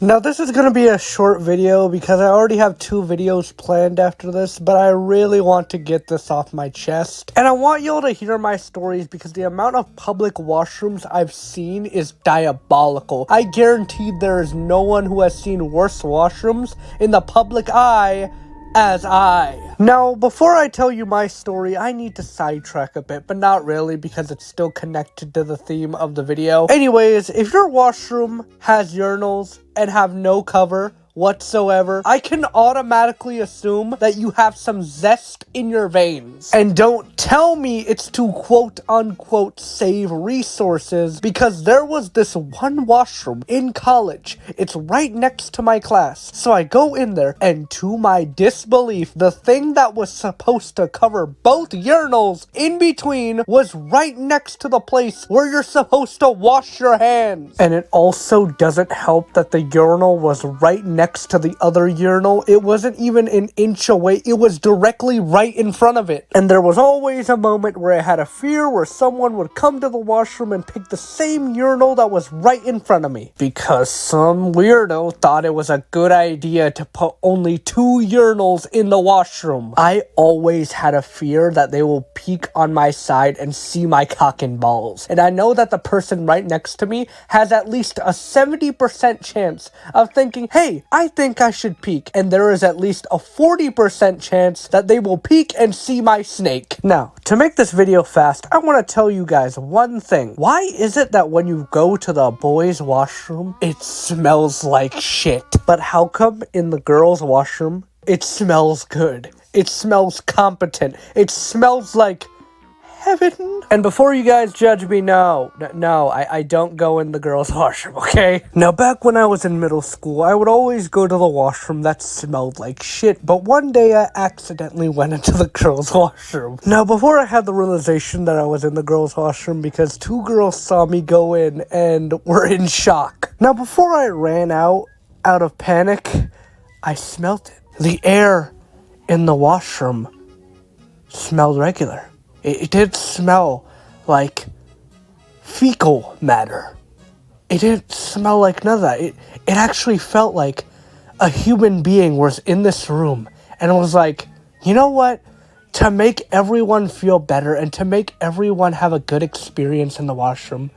Now this is going to be a short video because I already have 2 videos planned after this, but I really want to get this off my chest. And I want y'all to hear my stories because the amount of public washrooms I've seen is diabolical. I guarantee there is no one who has seen worse washrooms in the public eye as I. Now, before I tell you my story, I need to sidetrack a bit, but not really because it's still connected to the theme of the video. Anyways, if your washroom has urinals and have no cover whatsoever, I can automatically assume that you have some zest in your veins. And don't tell me it's to quote-unquote save resources, because there was this one washroom in college. It's right next to my class. So I go in there, and to my disbelief, the thing that was supposed to cover both urinals in between was right next to the place where you're supposed to wash your hands. And it also doesn't help that the urinal was right next to the other urinal. It wasn't even an inch away. It was directly right in front of it. And there was always a moment where I had a fear where someone would come to the washroom and pick the same urinal that was right in front of me. Because some weirdo thought it was a good idea to put only 2 urinals in the washroom. I always had a fear that they will peek on my side and see my cock and balls. And I know that the person right next to me has at least a 70% chance of thinking, hey, I think I should peek. And there is at least a 40% chance that they will peek and see my snake. Now, to make this video fast, I want to tell you guys one thing. Why is it that when you go to the boys' washroom, it smells like shit? But how come in the girls' washroom, it smells good? It smells competent. It smells like heaven. And before you guys judge me, no, I don't go in the girls' washroom, okay? Now, back when I was in middle school, I would always go to the washroom that smelled like shit, but one day I accidentally went into the girls' washroom. Now, before I had the realization that I was in the girls' washroom because 2 girls saw me go in and were in shock. Now, before I ran out of panic, I smelt it. The air in the washroom smelled regular. It didn't smell like fecal matter. It didn't smell like none of that. It actually felt like a human being was in this room and was like, you know what? To make everyone feel better and to make everyone have a good experience in the washroom,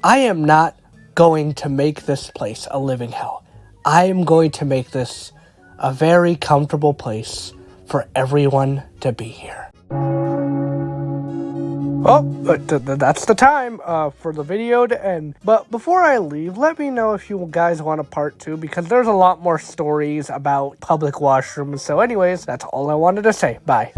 I am not going to make this place a living hell. I am going to make this a very comfortable place for everyone to be here. Well, that's the time for the video to end. But before I leave, let me know if you guys want a part 2, because there's a lot more stories about public washrooms. So anyways, that's all I wanted to say. Bye.